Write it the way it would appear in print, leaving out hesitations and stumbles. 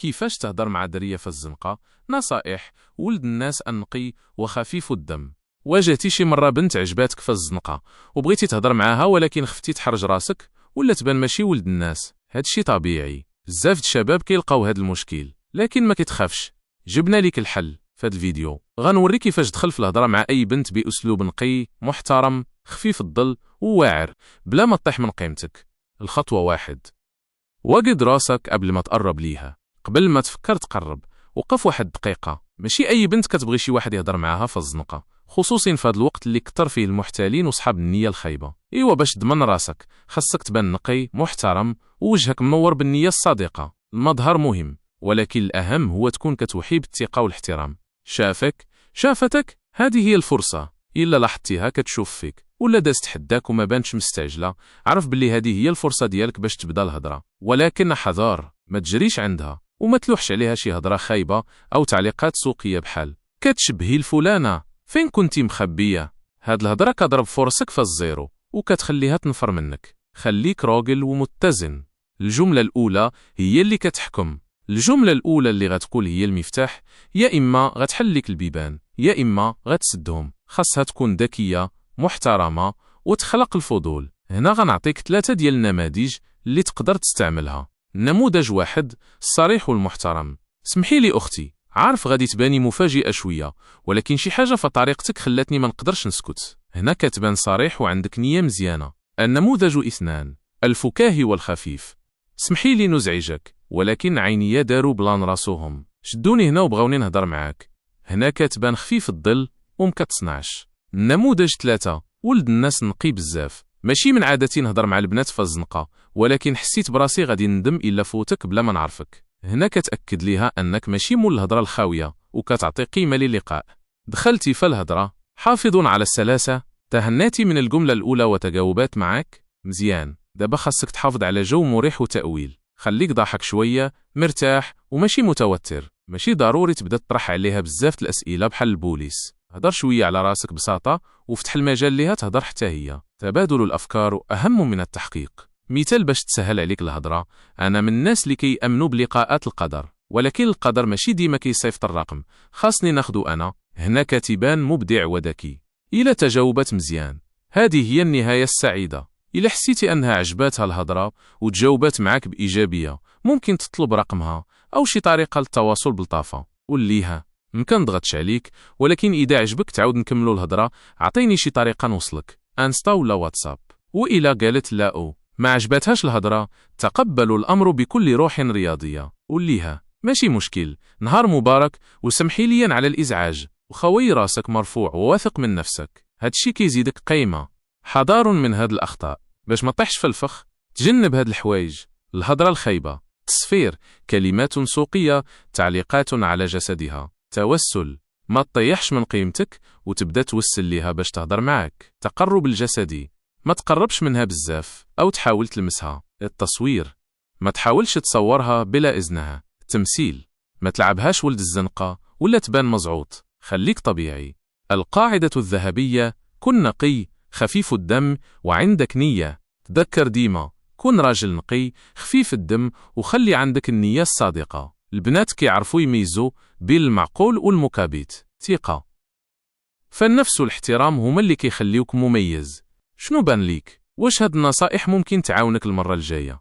كيفاش تهضر مع درية في الزنقة؟ نصائح ولد الناس النقي وخفيف الدم. واجهتي شي مرة بنت عجباتك في الزنقة وبغيتي تهضر معاها ولكن خفتي تحرج راسك ولا تبان ماشي ولد الناس؟ هادشي طبيعي، بزاف د الشباب كيلقاو هاد المشكل، لكن ما كتخافش، جبنا ليك الحل في هاد الفيديو. غنوري كيفاش تدخل في الهضره مع اي بنت باسلوب نقي محترم خفيف الظل وواعر بلا ما تطيح من قيمتك. الخطوه 1، وقد راسك قبل ما تقرب ليها. قبل ما تفكر تقرب وقف واحد دقيقه. ماشي اي بنت كتبغي شي واحد يهضر معاها في الزنقه، خصوصا في هذا الوقت اللي كتر فيه المحتالين وصحاب النيه الخايبه. ايوا باش تضمن راسك خاصك تبان نقي محترم ووجهك منور بالنيه الصادقه. المظهر مهم، ولكن الاهم هو تكون كتوحي بالثقه والاحترام. شافتك، هذه هي الفرصه. الا لاحظتيها كتشوف فيك ولا دازت حداك وما بانتش مستعجله، عرف باللي هذه هي الفرصه ديالك باش تبدا الهضره. ولكن حذار، ما تجريش عندها وما تلوحش عليها شي هضره خايبه او تعليقات سوقيه بحال كتشبهي الفلانه، فين كنتي مخبيه. هاد الهضره كضرب فرصك في الزيرو وكتخليها تنفر منك. خليك راجل ومتزن. الجمله الاولى هي اللي كتحكم. الجمله الاولى اللي غتقول هي المفتاح. يا اما غتحل لك البيبان يا اما غتسدهم. خاصها تكون ذكيه محترمه وتخلق الفضول. هنا غنعطيك 3 ديال النماذج اللي تقدر تستعملها. نموذج 1، الصريح والمحترم. سمحي لي اختي، عارف غادي تباني مفاجئه شويه، ولكن شي حاجه في طريقتك خلاتني ما نقدرش نسكت. هنا كتبان صريح وعندك نيه مزيانه. النموذج 2، الفكاهي والخفيف. سمحي لي نزعجك، ولكن عينيا داروا بلان راسوهم، شدوني هنا وبغاوني نهضر معاك. هنا كتبان خفيف الظل ومكتصنعش. النموذج 3، ولد الناس نقي بزاف. ماشي من عادتي نهضر مع البنات في الزنقه، ولكن حسيت براسي غادي ندم الا فوتك بلا ما نعرفك. هنا كتاكد ليها انك ماشي مول الهضره الخاويه وكتعطي قيمه للقاء. دخلتي في الهضره، حافظ على السلاسه. تهناتي من الجمله الاولى وتجاوبات معك مزيان. دابا خاصك تحافظ على جو مريح وتأويل. خليك ضاحك شويه، مرتاح وماشي متوتر. ماشي ضروري تبدا تطرح عليها بزاف الاسئله بحال البوليس. هضر شويه على راسك بساطه وفتح المجال ليها تهضر حتى هي. تبادل الافكار اهم من التحقيق. مثال باش تسهل عليك الهضره، انا من الناس اللي كيامنوا بلقاءات القدر، ولكن القدر ماشي ديما كيصيفط الرقم، خاصني ناخدو انا. هنا كتبان مبدع وذكي. الى تجاوبت مزيان، هذه هي النهايه السعيده. إلا حسيتي أنها عجباتها الهضرة وتجاوبات معك بإيجابية، ممكن تطلب رقمها أو شي طريقة للتواصل بلطافة. قول ليها مكنضغطش عليك، ولكن إذا عجبك تعاود نكملوا الهضرة، عطيني شي طريقة نوصلك، انستا ولا واتساب. وإلا قالت لا أو ما عجباتهاش الهضرة، تقبلوا الأمر بكل روح رياضية. قول ليها ماشي مشكل، نهار مبارك وسمحي لي على الإزعاج، وخوي راسك مرفوع وواثق من نفسك. هادشي كيزيدك قيمة. حذار من هاد الأخطاء باش ما طيحش في الفخ. تجنب هاد الحوايج: الهضرة الخايبة، تصفير، كلمات سوقية، تعليقات على جسدها، توسل. ما تطيحش من قيمتك وتبدا توسل ليها باش تهضر معك. تقرب الجسدي، ما تقربش منها بزاف أو تحاول تلمسها. التصوير، ما تحاولش تصورها بلا إذنها. التمثيل، ما تلعبهاش ولد الزنقة ولا تبان مزعوط، خليك طبيعي. القاعدة الذهبية: كن نقي خفيف الدم وعندك نية. تذكر ديما، كن راجل نقي خفيف الدم وخلي عندك النية الصادقة. البنات كيعرفوا يميزوا بين المعقول والمكابيت. ثقة، فالنفس والاحترام هما اللي كيخليوك مميز. شنو بان ليك؟ واش هاد النصائح ممكن تعاونك المرة الجاية؟